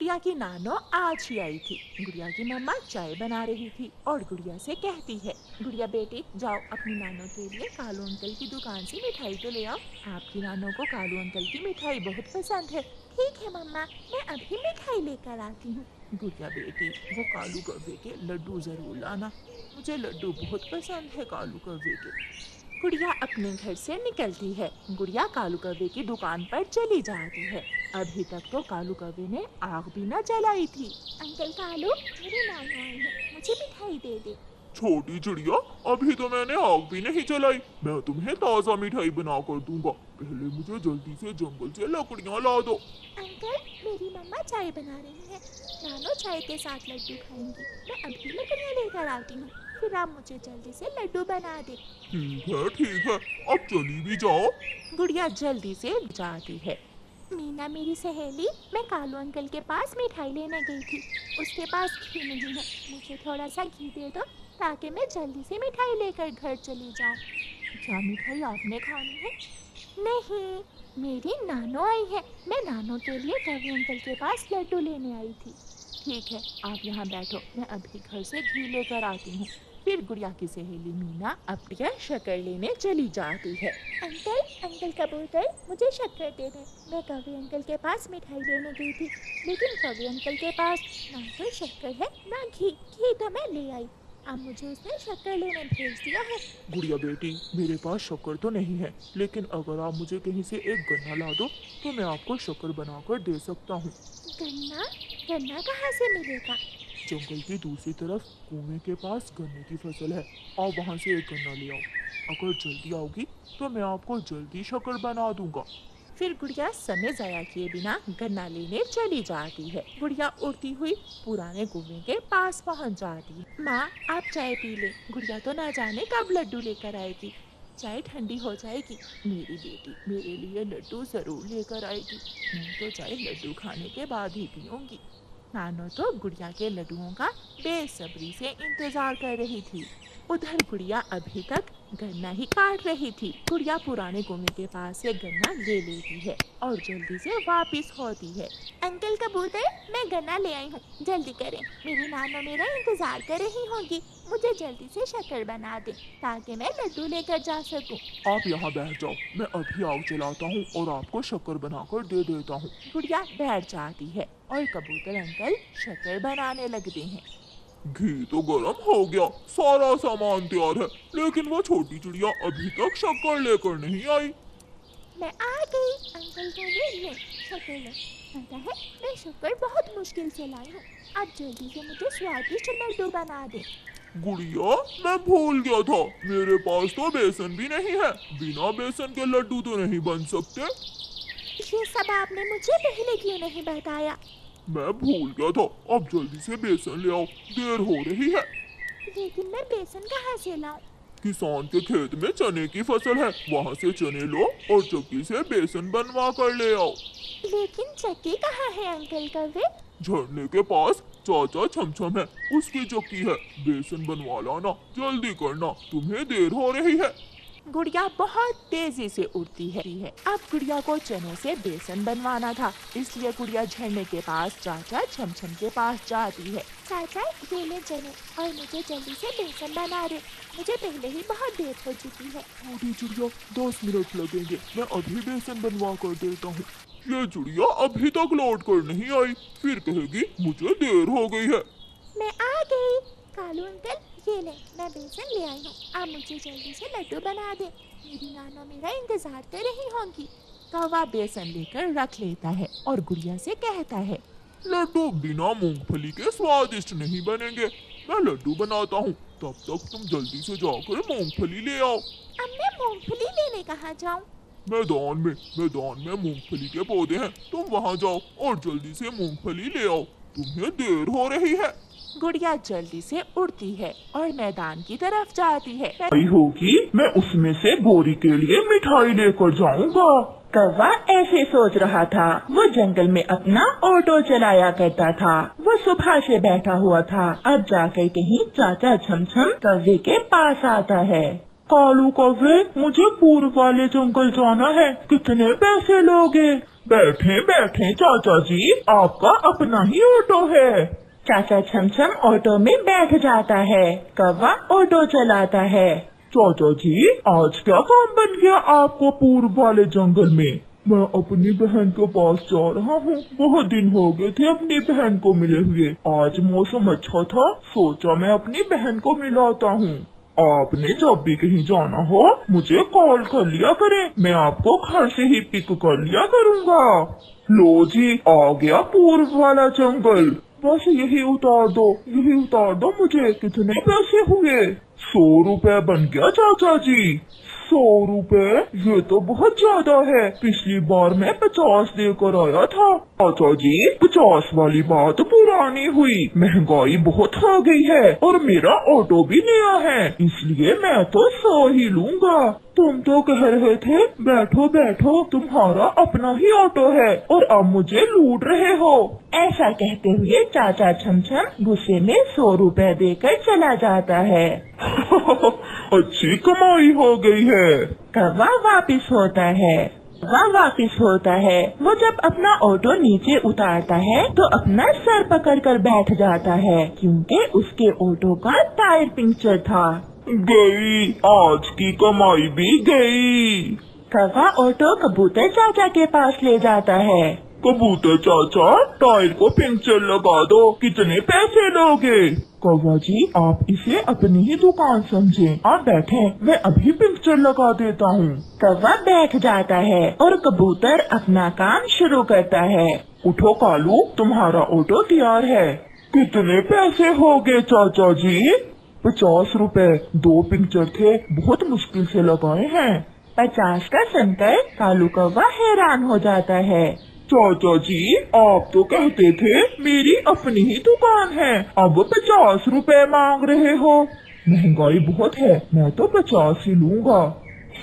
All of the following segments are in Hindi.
गुड़िया की नानो आज ही आई थी। गुड़िया की मम्मा चाय बना रही थी और गुड़िया से कहती है, गुड़िया बेटी जाओ अपनी नानो के लिए कालू अंकल की दुकान से मिठाई तो ले आओ। आपकी नानो को कालू अंकल की मिठाई बहुत पसंद है। ठीक है मम्मा, मैं अभी मिठाई लेकर आती हूँ। गुड़िया बेटी वो कालू कौवे के लड्डू जरूर लाना, मुझे लड्डू बहुत पसंद है कालू कौवे के। गुड़िया अपने घर से निकलती है। गुड़िया कालू कौवे की दुकान पर चली जाती है। अभी तक तो कालू कौवे ने आग भी न जलाई थी। अंकल कालू, मेरी नानो आई है, मुझे मिठाई दे दे। छोटी चिड़िया, अभी तो मैंने आग भी नहीं जलाई। मैं तुम्हें ताज़ा मिठाई बना कर दूंगा। पहले मुझे जल्दी से जंगल से लकड़ियाँ ला दो। अंकल, मेरी मम्मा चाय बना रही है, नानो चाय के साथ लड्डू खाएंगी। मैं अभी लकड़ियाँ लेकर आती हूँ, फिर आप मुझे जल्दी से लड्डू बना दे। ठीक है, अब चली भी जाओ। गुड़िया जल्दी से जाती है। मीना मेरी सहेली, मैं कालू अंकल के पास मिठाई लेने गई थी। उसके पास घी नहीं है, मुझे थोड़ा सा घी दे दो ताकि मैं जल्दी से मिठाई लेकर घर चली जाऊँ। क्या मिठाई आपने खानी है? नहीं, मेरी नानो आई है, मैं नानो के लिए कवि अंकल के पास लड्डू लेने आई थी। ठीक है, आप यहाँ बैठो, मैं अभी घर से घी लेकर आती हूँ। फिर गुड़िया की सहेली मीना अपनी शक्कर लेने चली जाती है। अंकल कबूतर, मुझे शक्कर दे दे। मैं कवि अंकल के पास मिठाई लेने गई थी, लेकिन कवि अंकल के पास ना तो शक्कर है ना घी। घी तो मैं ले आई, अब मुझे उसने शक्कर लेने भेज दिया है। गुड़िया बेटी, मेरे पास शक्कर तो नहीं है, लेकिन अगर आप मुझे कहीं से एक गन्ना ला दो तो मैं आपको शक्कर बनाकर दे सकता हूँ। गन्ना? गन्ना कहाँ से मिलेगा? जंगल की दूसरी तरफ कुएं के पास गन्ने की फसल है, आप वहाँ से एक गन्ना ले आओ। अगर जल्दी आओगी तो मैं आपको जल्दी शक्कर बना दूंगा। फिर गुड़िया समय जाया किए बिना गन्ना लेने चली जाती है। गुड़िया उड़ती हुई पुराने कुएं के पास पहुंच जाती है। माँ, आप चाय पी ले, गुड़िया तो ना जाने कब लड्डू लेकर आएगी। चाय ठंडी हो जाएगी, मेरी बेटी मेरे लिए लड्डू जरूर लेकर आएगी। मैं तो चाय लड्डू खाने के बाद ही पीऊंगी। नानो तो गुड़िया के लड्डुओं का बेसब्री से इंतजार कर रही थी। उधर गुड़िया अभी तक गन्ना ही काट रही थी। गुड़िया पुराने कुएं के पास से गन्ना ले लेती है और जल्दी से वापस होती है। अंकल कबूतर, मैं गन्ना ले आई हूँ, जल्दी करें, मेरी नानो मेरा इंतजार कर रही होगी। मुझे जल्दी से शक्कर बना दे ताकि मैं लड्डू लेकर जा सकूं। आप यहाँ बैठ जाओ, मैं अभी आग जलाता हूँ और आपको शक्कर बनाकर दे देता हूँ। गुड़िया बैठ जाती है और कबूतर अंकल शक्कर बनाने लगते हैं। घी तो गर्म हो गया, सारा सामान तैयार है, लेकिन वो छोटी चिड़िया अभी तक शक्कर लेकर नहीं आई। मैं आ गई। अंकल को ले शक्कर ले। पता है, मैं शक्कर बहुत मुश्किल से लाई हूँ। आप जल्दी से मुझे स्वादिष्ट लड्डू बना दे। गुड़िया, मैं भूल गया था, मेरे पास तो बेसन भी नहीं है। बिना बेसन के लड्डू तो नहीं बन सकते। ये सब आपने मुझे पहले क्यों नहीं बताया? मैं भूल गया था, अब जल्दी से बेसन ले आओ, देर हो रही है। लेकिन मैं बेसन कहाँ से लाऊं? किसान के खेत में चने की फसल है, वहाँ से चने लो और चक्की से बेसन बनवा कर ले आओ। लेकिन चक्की कहाँ है अंकल कौवे? झरने के पास चाचा छमछम है, उसकी चक्की है। बेसन बनवा लाना, जल्दी करना, तुम्हें देर हो रही है। गुड़िया बहुत तेजी से उड़ती है। अब गुड़िया को चने से बेसन बनवाना था, इसलिए गुड़िया झरने के पास चाचा छमछम के पास जाती है। चाचा, ये ले चने और मुझे जल्दी से बेसन बना दे, मुझे पहले ही बहुत देर हो चुकी है। छोटी चिड़िया, 10 मिनट लगेंगे, मैं अभी बेसन बनवा कर देता हूँ। ये चिड़िया अभी तक लौट कर नहीं आई, फिर कहेगी मुझे देर हो गई है। मैं आ गई। कालू अंकल, ये ले, मैं बेसन ले आई हूँ, आप मुझे जल्दी से लड्डू बना दे, मेरी नानो मेरा इंतजार कर रही होंगी। कौवा बेसन लेकर रख लेता है और गुड़िया से कहता है, लड्डू बिना मूंगफली के स्वादिष्ट नहीं बनेंगे, मैं लड्डू बनाता हूँ, तब तक तुम जल्दी से जाकर मूंगफली ले आओ। अब मैं मूंगफली लेने कहाँ जाऊँ? मैदान में मूंगफली के पौधे हैं, तुम वहाँ जाओ और जल्दी से मूंगफली ले आओ, तुम्हें देर हो रही है। गुड़िया जल्दी से उड़ती है और मैदान की तरफ जाती है। होगी, मैं उसमें से बोरी के लिए मिठाई लेकर जाऊंगा। कौवा ऐसे सोच रहा था। वो जंगल में अपना ऑटो चलाया करता था। वो सुबह से बैठा हुआ था। अब जाकर कहीं चाचा छमछम कौवे के पास आता है। कालू कौवे, मुझे पूर्व वाले जंगल जाना है, कितने पैसे लोगे? बैठे बैठे चाचा जी, आपका अपना ही ऑटो है। चाचा छमछम ऑटो में बैठ जाता है। कौवा ऑटो चलाता है। चाचा जी, आज क्या काम बन गया आपको पूर्व वाले जंगल में? मैं अपनी बहन के पास जा रहा हूँ। बहुत दिन हो गए थे अपनी बहन को मिले हुए। आज मौसम अच्छा था, सोचा मैं अपनी बहन को मिलाता हूँ। आपने जब भी कहीं जाना हो मुझे कॉल कर लिया करें, मैं आपको घर से ही पिक कर लिया करूँगा। लो जी, आ गया पूर्व वाला जंगल। बस यही उतार दो मुझे। कितने पैसे हुए? 100 रुपए बन गया चाचा जी। 100 रुपए? ये तो बहुत ज्यादा है। पिछली बार मैं 50 देकर आया था। चाचा जी, 50 वाली बात पुरानी हुई। महंगाई बहुत हो गई है और मेरा ऑटो भी नया है, इसलिए मैं तो 100 ही लूंगा। तुम तो कह रहे थे बैठो बैठो, तुम्हारा अपना ही ऑटो है और अब मुझे लूट रहे हो। ऐसा कहते हुए चाचा छमछम गुस्से में 100 रुपए देकर चला जाता है। अच्छी कमाई हो गई है। कौवा वापिस होता है। वो जब अपना ऑटो नीचे उतारता है तो अपना सर पकड़कर बैठ जाता है, क्योंकि उसके ऑटो का टायर पंक्चर था। गई, आज की कमाई भी गई। कौवा ऑटो कबूतर चाचा के पास ले जाता है। कबूतर चाचा, टायर को पंक्चर लगा दो, कितने पैसे लोगे? कौवा जी, आप इसे अपनी ही दुकान समझें। आप बैठे, मैं अभी पंक्चर लगा देता हूँ। कौवा बैठ जाता है और कबूतर अपना काम शुरू करता है। उठो कालू, तुम्हारा ऑटो तैयार है। कितने पैसे हो गए चाचा जी? 50 रुपए। 2 पंक्चर थे, बहुत मुश्किल से लगाए हैं। 50 का सुनकर कालू कौवा हैरान हो जाता है। चाचा जी, आप तो कहते थे मेरी अपनी ही दुकान है, अब 50 रुपए मांग रहे हो। महंगाई बहुत है, मैं तो 50 ही लूंगा।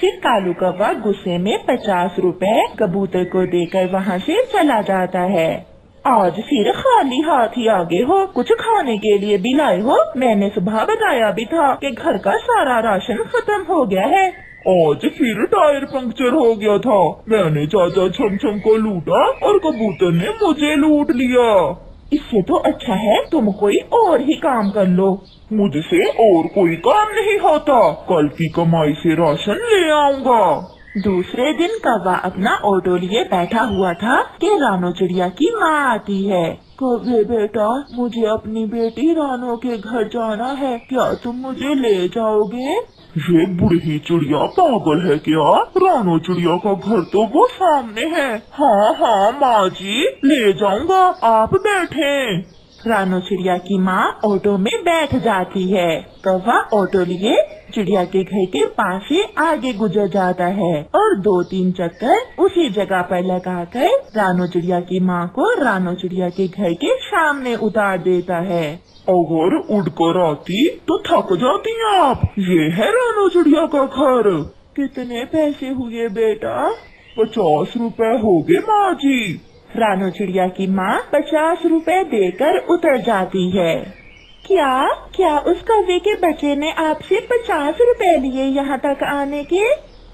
फिर कालू कौवा गुस्से में 50 रुपए कबूतर को देकर वहाँ से चला जाता है। आज फिर खाली हाथ ही आगे हो, कुछ खाने के लिए भी लाए हो? मैंने सुबह बताया भी था कि घर का सारा राशन खत्म हो गया है। आज फिर टायर पंक्चर हो गया था। मैंने चाचा छमछम को लूटा और कबूतर ने मुझे लूट लिया। इससे तो अच्छा है तुम कोई और ही काम कर लो। मुझसे और कोई काम नहीं होता, कल की कमाई से राशन ले आऊंगा। दूसरे दिन कौवा अपना ऑटो लिए बैठा हुआ था कि रानो चिड़िया की माँ आती है। कौवे बेटा, मुझे अपनी बेटी रानो के घर जाना है, क्या तुम मुझे ले जाओगे? ये बुढ़ी चिड़िया पागल है क्या? रानो चिड़िया का घर तो वो सामने है। हाँ माँ जी, ले जाऊंगा, आप बैठे। रानो चिड़िया की माँ ऑटो में बैठ जाती है। कौवा ऑटो लिए चिड़िया के घर के पास से आगे गुजर जाता है और 2-3 चक्कर उसी जगह पर लगाकर रानो चिड़िया की माँ को रानो चिड़िया के घर के सामने उतार देता है। अगर उड़कर आती तो थक जाती आप। ये है रानो चिड़िया का घर। कितने पैसे हुए बेटा? 50 रुपए हो गए माँ जी। रानो चिड़िया की माँ 50 रुपए देकर उतर जाती है। क्या उस कौवे के बच्चे ने आपसे 50 रुपए लिए यहाँ तक आने के?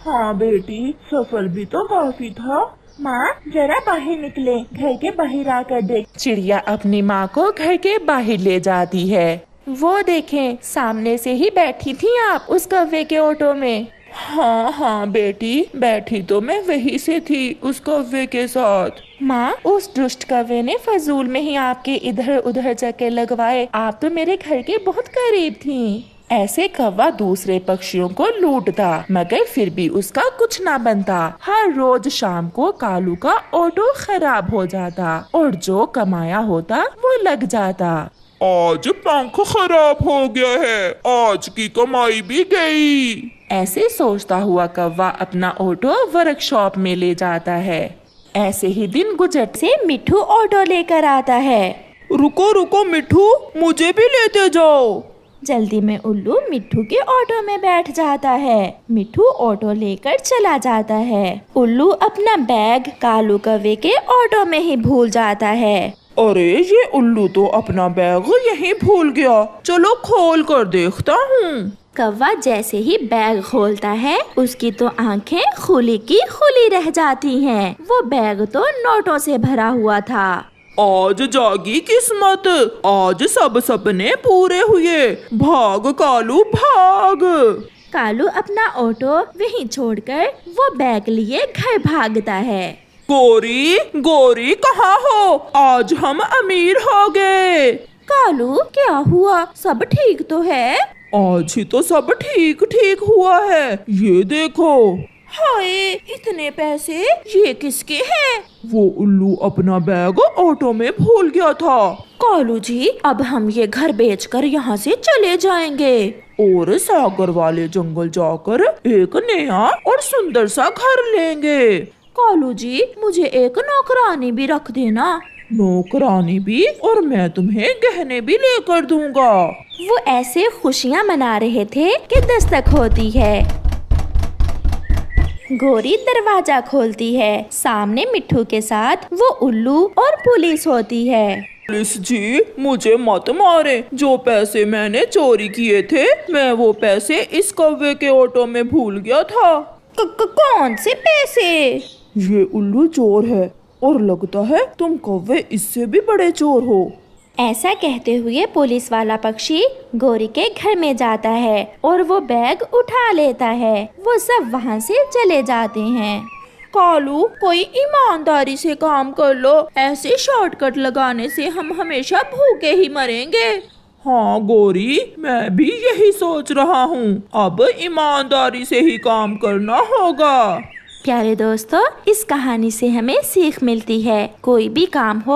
हाँ बेटी, सफर भी तो काफी था। माँ जरा बाहर निकले, घर के बाहर आकर देख। चिड़िया अपनी माँ को घर के बाहर ले जाती है। वो देखें, सामने से ही बैठी थी आप उस कौवे के ऑटो में। हाँ बेटी, बैठी तो मैं वहीं से थी उस कौवे के साथ। माँ, उस दुष्ट कौवे ने फजूल में ही आपके इधर उधर चक्कर लगवाए। आप तो मेरे घर के बहुत करीब थी। ऐसे कौवा दूसरे पक्षियों को लूटता, मगर फिर भी उसका कुछ ना बनता। हर रोज शाम को कालू का ऑटो खराब हो जाता और जो कमाया होता वो लग जाता। आज पंख खराब हो गया है, आज की कमाई भी गई। ऐसे सोचता हुआ कौवा अपना ऑटो वर्कशॉप में ले जाता है। ऐसे ही दिन गुजरते से मिठू ऑटो लेकर आता है। रुको मिठू, मुझे भी लेते जाओ। जल्दी में उल्लू मिठू के ऑटो में बैठ जाता है। मिठू ऑटो लेकर चला जाता है। उल्लू अपना बैग कालू कौवे के ऑटो में ही भूल जाता है। अरे, ये उल्लू तो अपना बैग यहीं भूल गया। चलो खोल कर देखता हूँ। कौवा जैसे ही बैग खोलता है उसकी तो आंखें खुली की खुली रह जाती हैं। वो बैग तो नोटों से भरा हुआ था। आज जागी किस्मत, आज सब सपने पूरे हुए। भाग कालू भाग। कालू अपना ऑटो वहीं छोड़कर वो बैग लिए घर भागता है। गोरी गोरी कहाँ हो? आज हम अमीर हो गए। कालू क्या हुआ? सब ठीक तो है? आज ही तो सब ठीक ठीक हुआ है, ये देखो। हाय, इतने पैसे ये किसके हैं? वो उल्लू अपना बैग ऑटो में भूल गया था। कालू जी, अब हम ये घर बेचकर यहाँ से चले जाएंगे और सागर वाले जंगल जाकर एक नया और सुंदर सा घर लेंगे। कालू जी, मुझे एक नौकरानी भी रख देना। नौकरानी भी? और मैं तुम्हें गहने भी लेकर दूंगा। वो ऐसे खुशियाँ मना रहे थे कि दस्तक होती है। गोरी दरवाजा खोलती है। सामने मिट्ठू के साथ वो उल्लू और पुलिस होती है। पुलिस जी, मुझे मत मारे। जो पैसे मैंने चोरी किए थे, मैं वो पैसे इस कौवे के ऑटो में भूल गया था। कौन से पैसे? ये उल्लू चोर है और लगता है तुम कौवे इससे भी बड़े चोर हो। ऐसा कहते हुए पुलिस वाला पक्षी गोरी के घर में जाता है और वो बैग उठा लेता है। वो सब वहाँ से चले जाते हैं। कालू, कोई ईमानदारी से काम कर लो। ऐसे शॉर्टकट लगाने से हम हमेशा भूखे ही मरेंगे। हाँ गोरी, मैं भी यही सोच रहा हूँ। अब ईमानदारी से ही काम करना होगा। प्यारे दोस्तों, इस कहानी से हमें सीख मिलती है, कोई भी काम हो